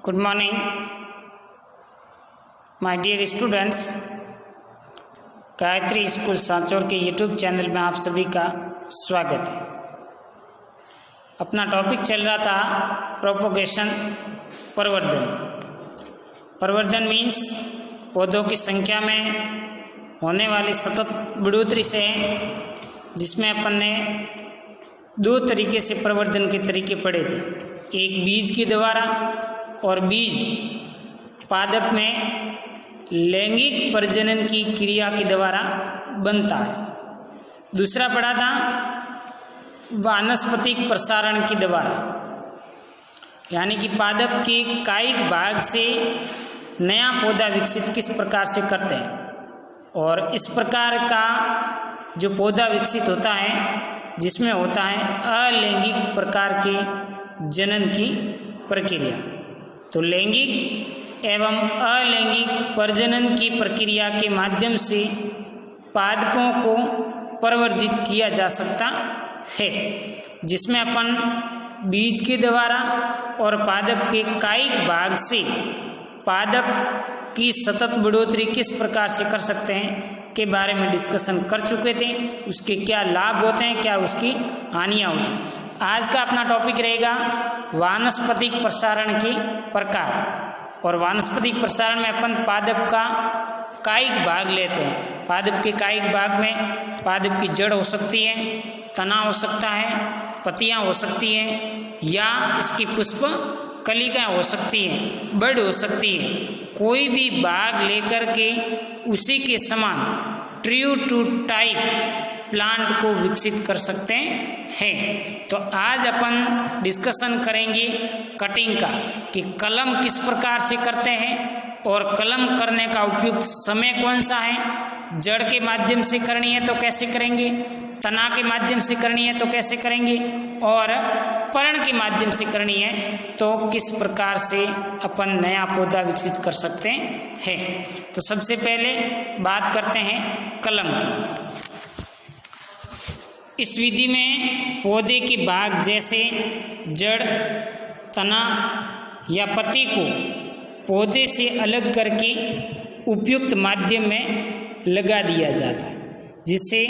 Good morning my dear students. Gayatri school Sanchore के YouTube channel में आप सभी का स्वागत है। अपना टॉपिक चल रहा था प्रोपोगेशन, प्रवर्धन। प्रवर्धन मीन्स पौधों की संख्या में होने वाली सतत बढ़ोतरी से, जिसमें अपन ने दो तरीके से प्रवर्धन के तरीके पढ़े थे। एक बीज के द्वारा और बीज पादप में लैंगिक प्रजनन की क्रिया के द्वारा बनता है। दूसरा पढ़ा था वानस्पतिक प्रसारण के द्वारा, यानी कि पादप के कायिक भाग से नया पौधा विकसित किस प्रकार से करते हैं। और इस प्रकार का जो पौधा विकसित होता है, जिसमें होता है अलैंगिक प्रकार के जनन की प्रक्रिया। तो लैंगिक एवं अलैंगिक प्रजनन की प्रक्रिया के माध्यम से पादपों को प्रवर्धित किया जा सकता है, जिसमें अपन बीज के द्वारा और पादप के कायिक भाग से पादप की सतत बढ़ोतरी किस प्रकार से कर सकते हैं के बारे में डिस्कशन कर चुके थे। उसके क्या लाभ होते हैं, क्या उसकी हानियाँ होती हैं। आज का अपना टॉपिक रहेगा वानस्पतिक प्रसारण के प्रकार। और वानस्पतिक प्रसारण में अपन पादप का कायिक भाग लेते हैं। पादप के कायिक भाग में पादप की जड़ हो सकती है, तना हो सकता है, पत्तियां हो सकती हैं, या इसकी पुष्प कलिकाएं हो सकती हैं, बड़ हो सकती है। कोई भी भाग लेकर के उसी के समान ट्रू टू टाइप प्लांट को विकसित कर सकते हैं। तो आज अपन डिस्कशन करेंगे कटिंग का, कि कलम किस प्रकार से करते हैं और कलम करने का उपयुक्त समय कौन सा है। जड़ के माध्यम से करनी है तो कैसे करेंगे, तना के माध्यम से करनी है तो कैसे करेंगे, और पर्ण के माध्यम से करनी है तो किस प्रकार से अपन नया पौधा विकसित कर सकते हैं। तो सबसे पहले बात करते हैं कलम की। इस विधि में पौधे के भाग जैसे जड़, तना या पत्ती को पौधे से अलग करके उपयुक्त माध्यम में लगा दिया जाता है, जिससे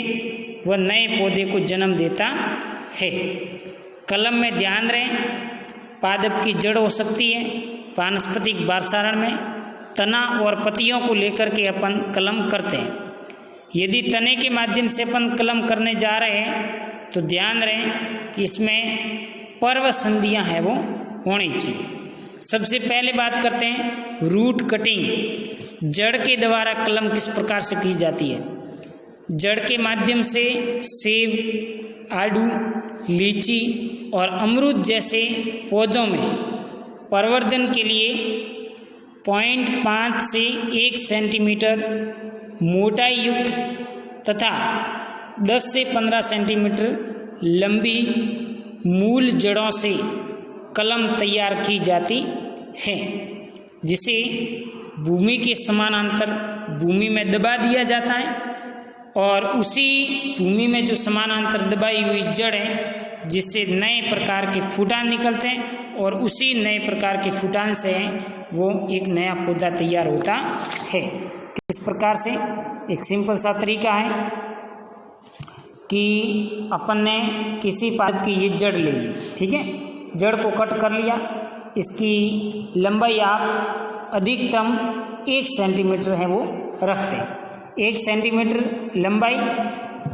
वह नए पौधे को जन्म देता है। कलम में ध्यान रहे, पादप की जड़ हो सकती है वानस्पतिक प्रसारण में, तना और पत्तियों को लेकर के अपन कलम करते हैं। यदि तने के माध्यम से अपन कलम करने जा रहे हैं तो ध्यान रहे कि इसमें पर्व संधियां हैं वो होनी चाहिए। सबसे पहले बात करते हैं रूट कटिंग। जड़ के द्वारा कलम किस प्रकार से की जाती है। जड़ के माध्यम से सेब, आड़ू, लीची और अमरूद जैसे पौधों में प्रवर्धन के लिए 0.5 से 1 सेंटीमीटर मोटाई युक्त तथा 10 से 15 सेंटीमीटर लंबी मूल जड़ों से कलम तैयार की जाती है, जिसे भूमि के समानांतर भूमि में दबा दिया जाता है। और उसी भूमि में जो समानांतर दबाई हुई जड़ है, जिससे नए प्रकार के फूटान निकलते हैं, और उसी नए प्रकार के फूटान से वो एक नया पौधा तैयार होता है। किस प्रकार से, एक सिंपल सा तरीका है कि अपन ने किसी पादप की ये जड़ ले ली, ठीक है, जड़ को कट कर लिया। इसकी लंबाई आप अधिकतम 1 सेंटीमीटर है वो रखते हैं, 1 सेंटीमीटर लंबाई।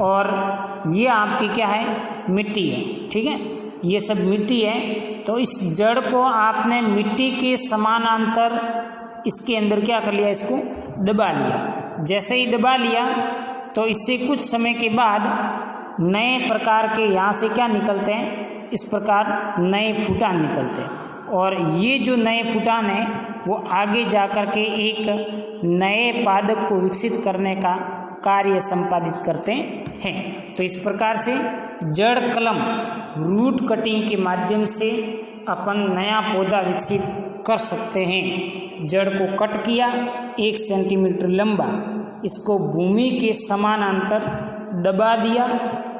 और ये आपकी क्या है, मिट्टी है, ठीक है, ये सब मिट्टी है। तो इस जड़ को आपने मिट्टी के समानांतर इसके अंदर क्या कर लिया, इसको दबा लिया। जैसे ही दबा लिया तो इससे कुछ समय के बाद नए प्रकार के यहाँ से क्या निकलते हैं, इस प्रकार नए फूटान निकलते हैं। और ये जो नए फूटान हैं वो आगे जाकर के एक नए पादप को विकसित करने का कार्य संपादित करते हैं। तो इस प्रकार से जड़ कलम रूट कटिंग के माध्यम से अपन नया पौधा विकसित कर सकते हैं। जड़ को कट किया 1 सेंटीमीटर लंबा, इसको भूमि के समानांतर दबा दिया।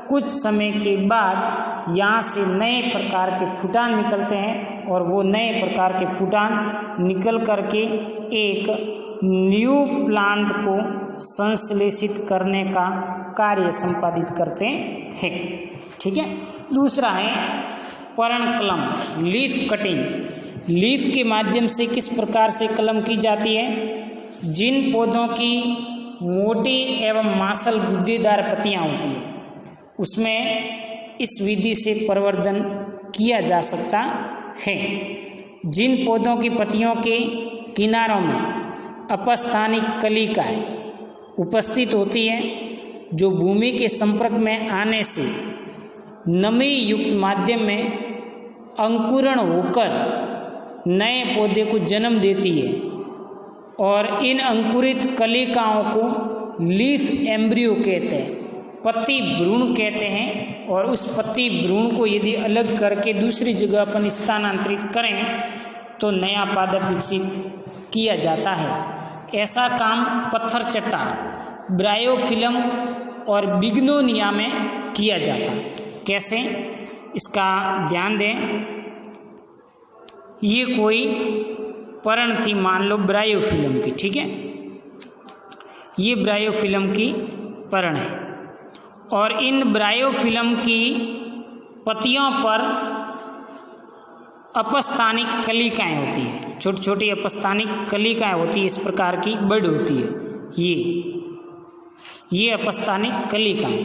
कुछ समय के बाद यहाँ से नए प्रकार के फूटान निकलते हैं और वो नए प्रकार के फूटान निकल करके एक न्यू प्लांट को संश्लेषित करने का कार्य संपादित करते हैं। ठीक है। दूसरा है पर्णकलम, लीफ कटिंग। लीफ के माध्यम से किस प्रकार से कलम की जाती है? जिन पौधों की मोटी एवं मांसल गुद्देदार पत्तियां होती है उसमें इस विधि से प्रवर्धन किया जा सकता है। जिन पौधों की पत्तियों के किनारों में अपस्थानिक कलिकाएं उपस्थित होती है जो भूमि के संपर्क में आने से नमी युक्त माध्यम में अंकुरण होकर नए पौधे को जन्म देती है और इन अंकुरित कलिकाओं को लीफ एम्ब्रियो कहते हैं, पत्ती भ्रूण कहते हैं। और उस पत्ती भ्रूण को यदि अलग करके दूसरी जगह अपन स्थानांतरित करें तो नया पादप विकसित किया जाता है। ऐसा काम पत्थर चट्टा, ब्रायोफिलम और बिग्नोनिया में किया जाता है। कैसे, इसका ध्यान दें। ये कोई पर्ण थी, मान लो ब्रायोफिलम की, ठीक है। ये ब्रायोफिलम की पर्ण है और इन ब्रायोफिलम की पत्तियों पर अपस्थानिक कलिकाएं होती है, छोटी छोटी अपस्थानिक कलिकाएं होती है, इस प्रकार की बड होती है। ये अपस्थानिक कलिकाएं,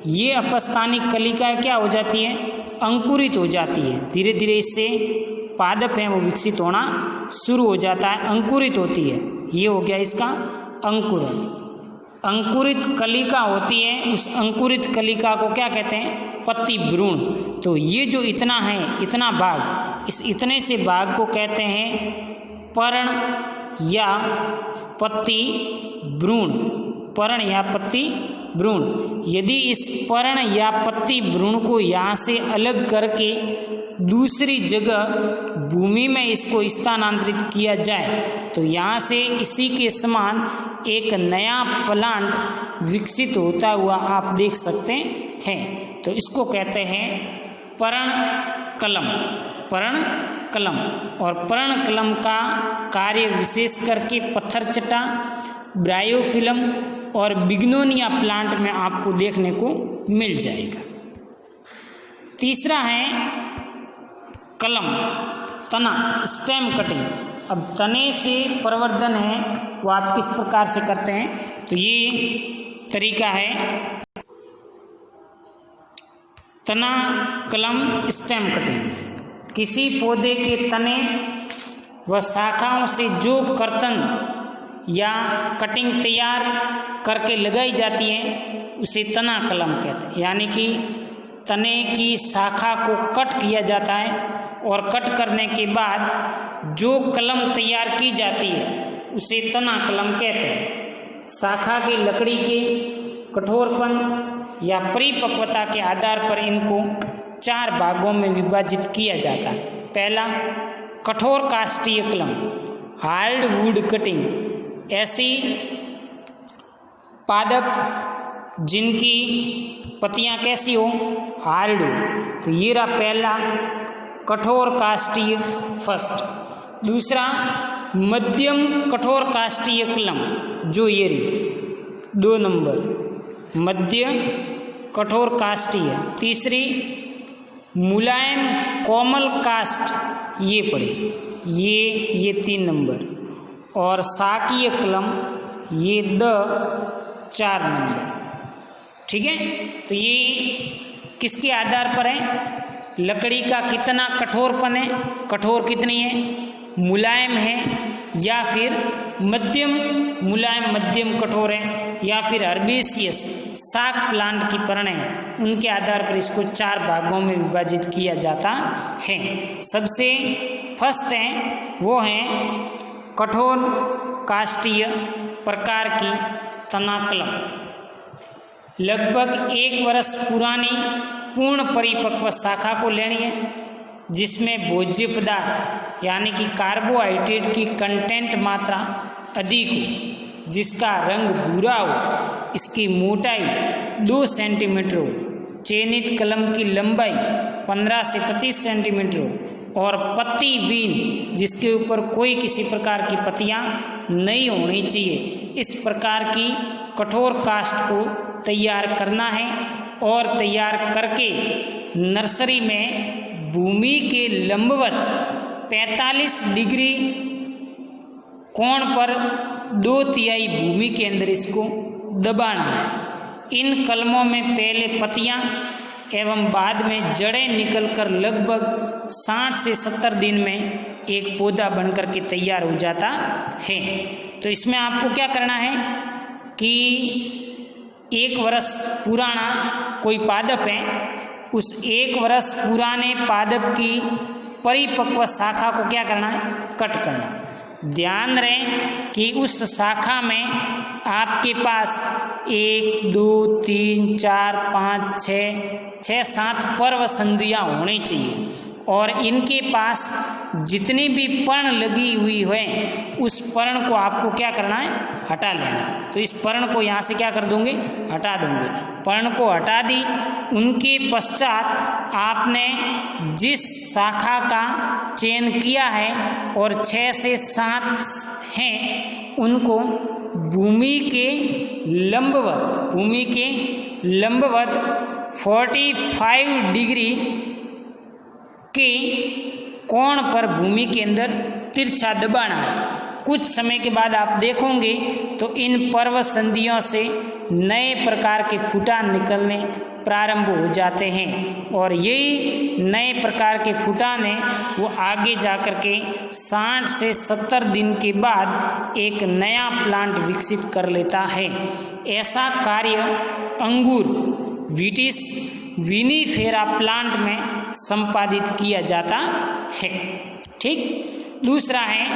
ये अपस्थानिक कलिकाएं क्या हो जाती है? अंकुरित हो जाती है। धीरे धीरे इससे पादप है वो विकसित होना शुरू हो जाता है, अंकुरित होती है। ये हो गया इसका अंकुरन। अंकुरित कलिका होती है, उस अंकुरित कलिका को क्या कहते हैं? पत्ती भ्रूण। तो ये जो इतना है, इतना भाग, इस इतने से भाग को कहते हैं पर्ण या पत्ती भ्रूण। पर्ण या पत्ती भ्रूण। यदि इस पर्ण या पत्ती भ्रूण को यहाँ से अलग करके दूसरी जगह भूमि में इसको स्थानांतरित किया जाए तो यहाँ से इसी के समान एक नया प्लांट विकसित होता हुआ आप देख सकते हैं। तो इसको कहते हैं पर्णकलम। पर्णकलम। और पर्णकलम का कार्य विशेष करके पत्थर चट्टा, ब्रायोफिलम और बिग्नोनिया प्लांट में आपको देखने को मिल जाएगा। तीसरा है कलम, तना, स्टेम कटिंग। अब तने से प्रवर्धन है वो आप किस प्रकार से करते हैं? तो ये तरीका है तना, कलम, स्टेम कटिंग। किसी पौधे के तने व शाखाओं से जो कर्तन या कटिंग तैयार करके लगाई जाती है उसे तना कलम कहते हैं। यानी कि तने की शाखा को कट किया जाता है और कट करने के बाद जो कलम तैयार की जाती है उसे तना कलम कहते हैं। शाखा की लकड़ी के कठोरपन या परिपक्वता के आधार पर इनको 4 भागों में विभाजित किया जाता है। पहला, कठोर काष्ठीय कलम, हार्ड वुड कटिंग। ऐसी पादप जिनकी पत्तियां कैसी हो? हार्ड हो। तो ये रहा पहला कठोर काष्ठीय, फर्स्ट। दूसरा, मध्यम कठोर काष्ठीय कलम, जो ये रही 2 नंबर, मध्य कठोर काष्ठीय। तीसरी, मुलायम कोमल काष्ठ, ये पड़े, ये 3 नंबर। और शाकीय कलम, ये 4 नंबर। ठीक है। तो ये किसके आधार पर है? लकड़ी का कितना कठोरपन है, कठोर कितनी है, मुलायम है या फिर मध्यम मुलायम मध्यम कठोर है, या फिर हर्बेशियस शाक प्लांट की पर्णें हैं, उनके आधार पर इसको 4 भागों में विभाजित किया जाता है। सबसे फर्स्ट है वो है कठोर काष्ठीय प्रकार की तना कलम। लगभग 1 वर्ष पुरानी पूर्ण परिपक्व शाखा को लेनी है जिसमें भोज्य पदार्थ यानी कि कार्बोहाइड्रेट की कंटेंट मात्रा अधिक हो, जिसका रंग भूरा हो, इसकी मोटाई 2 सेंटीमीटर हो, चयनित कलम की लंबाई 15 से 25 सेंटीमीटर हो और पत्ती बीन जिसके ऊपर कोई किसी प्रकार की पत्तियां नहीं होनी चाहिए, इस प्रकार की कठोर कास्ट को तैयार करना है और तैयार करके नर्सरी में भूमि के लंबवत 45 डिग्री कोण पर 2/3 भूमि के अंदर इसको दबाना है। इन कलमों में पहले पत्तियां एवं बाद में जड़ें निकलकर लगभग 60 से 70 दिन में एक पौधा बनकर के तैयार हो जाता है। तो इसमें आपको क्या करना है कि 1 वर्ष पुराना कोई पादप है, उस 1 वर्ष पुराने पादप की परिपक्व शाखा को क्या करना है, कट करना। ध्यान रहे कि उस शाखा में आपके पास 1 2 3 4 5 6 7 पर्व संधियाँ होनी चाहिए और इनके पास जितनी भी पर्ण लगी हुई है उस पर्ण को आपको क्या करना है, हटा लेना। तो इस पर्ण को यहाँ से क्या कर दूंगे, हटा दूंगे। पर्ण को हटा दी, उनके पश्चात आपने जिस शाखा का चयन किया है और 6 से 7 हैं उनको भूमि के लंबवत 45 डिग्री के कोण पर भूमि के अंदर तिरछा दबाना है। कुछ समय के बाद आप देखोगे तो इन पर्व संधियों से नए प्रकार के फूटान निकलने प्रारंभ हो जाते हैं और यही नए प्रकार के फूटान हैं वो आगे जाकर के 60 से 70 दिन के बाद एक नया प्लांट विकसित कर लेता है। ऐसा कार्य अंगूर विटिस विनीफेरा प्लांट में संपादित किया जाता है। ठीक। दूसरा है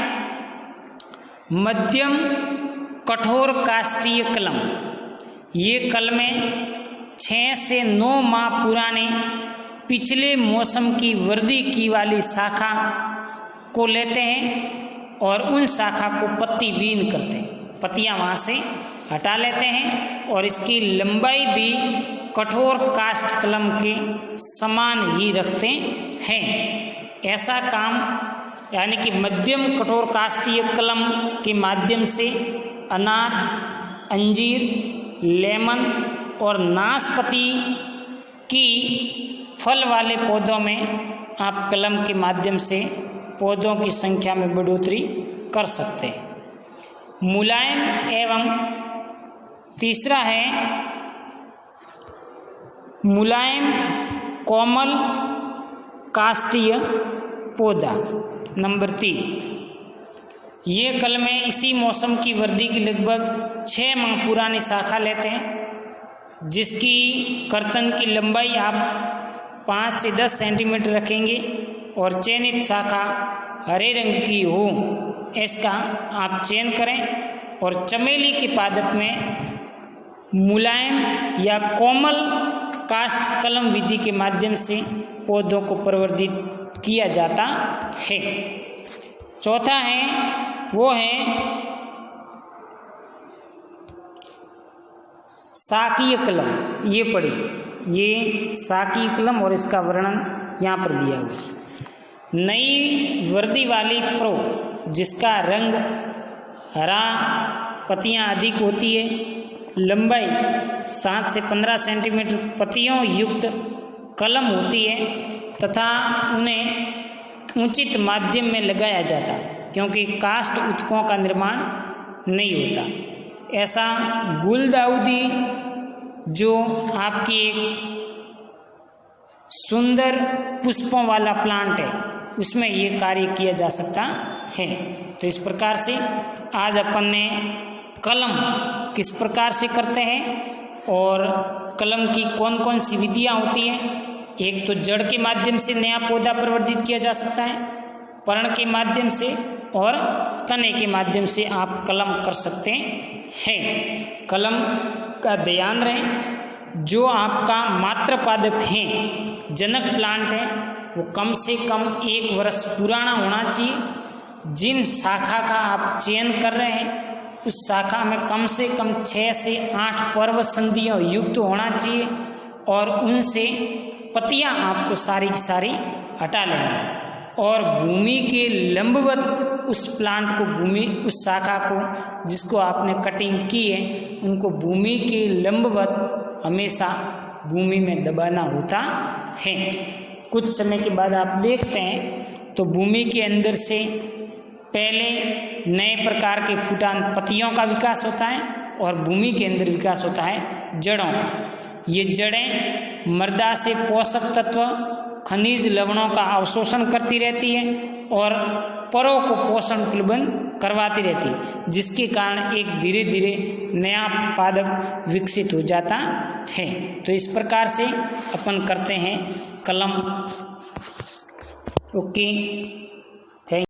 मध्यम कठोर काष्ठीय कलम। ये कलमें 6 से 9 माह पुराने पिछले मौसम की वृद्धि की वाली शाखा को लेते हैं और उन शाखा को पत्ती बीन करते हैं, पत्तियां वहाँ से हटा लेते हैं और इसकी लंबाई भी कठोर काष्ठ कलम के समान ही रखते हैं। ऐसा काम यानी कि मध्यम कठोर काष्ठीय कलम के माध्यम से अनार, अंजीर, लेमन और नाशपाती की फल वाले पौधों में आप कलम के माध्यम से पौधों की संख्या में बढ़ोतरी कर सकते हैं। मुलायम एवं तीसरा है मुलायम कोमल काष्ठीय पौधा। नंबर 3, ये कलमें इसी मौसम की वृद्धि की लगभग 6 माह पुरानी शाखा लेते हैं जिसकी कर्तन की लंबाई आप 5 से 10 सेंटीमीटर रखेंगे और चयनित शाखा हरे रंग की हो इसका आप चयन करें और चमेली के पादप में मुलायम या कोमल काष्ठ कलम विधि के माध्यम से पौधों को प्रवर्धित किया जाता है। चौथा है वो है साकीय कलम। ये पढ़िए, ये साकीय कलम और इसका वर्णन यहाँ पर दिया हुआ। नई वृद्धि वाली प्रो जिसका रंग हरा, पत्तियाँ अधिक होती है, लंबाई 7 से 15 सेंटीमीटर पत्तियों युक्त कलम होती है तथा उन्हें उचित माध्यम में लगाया जाता है क्योंकि काष्ठ उत्तकों का निर्माण नहीं होता। ऐसा गुलदाउदी जो आपकी एक सुंदर पुष्पों वाला प्लांट है उसमें ये कार्य किया जा सकता है। तो इस प्रकार से आज अपन ने कलम किस प्रकार से करते हैं और कलम की कौन कौन सी विधियाँ होती हैं। एक तो जड़ के माध्यम से नया पौधा प्रवर्धित किया जा सकता है, पर्ण के माध्यम से और तने के माध्यम से आप कलम कर सकते हैं। कलम का ध्यान रहे, जो आपका मात्र पादप है, जनक प्लांट है, वो कम से कम 1 वर्ष पुराना होना चाहिए। जिन शाखा का आप चयन कर रहे हैं उस शाखा में कम से कम 6 से 8 पर्व संधियों युक्त होना चाहिए और उनसे पत्तियां आपको सारी की सारी हटा लेनी है और भूमि के लंबवत उस प्लांट को, भूमि उस शाखा को जिसको आपने कटिंग की है, उनको भूमि के लंबवत हमेशा भूमि में दबाना होता है। कुछ समय के बाद आप देखते हैं तो भूमि के अंदर से पहले नए प्रकार के फूटान पत्तियों का विकास होता है और भूमि के अंदर विकास होता है जड़ों का। ये जड़ें मृदा से पोषक तत्व, खनिज, लवणों का अवशोषण करती रहती है और परों को पोषण उपलब्ध करवाती रहती है, जिसके कारण एक धीरे धीरे नया पादप विकसित हो जाता है। तो इस प्रकार से अपन करते हैं कलम। Okay, thank you.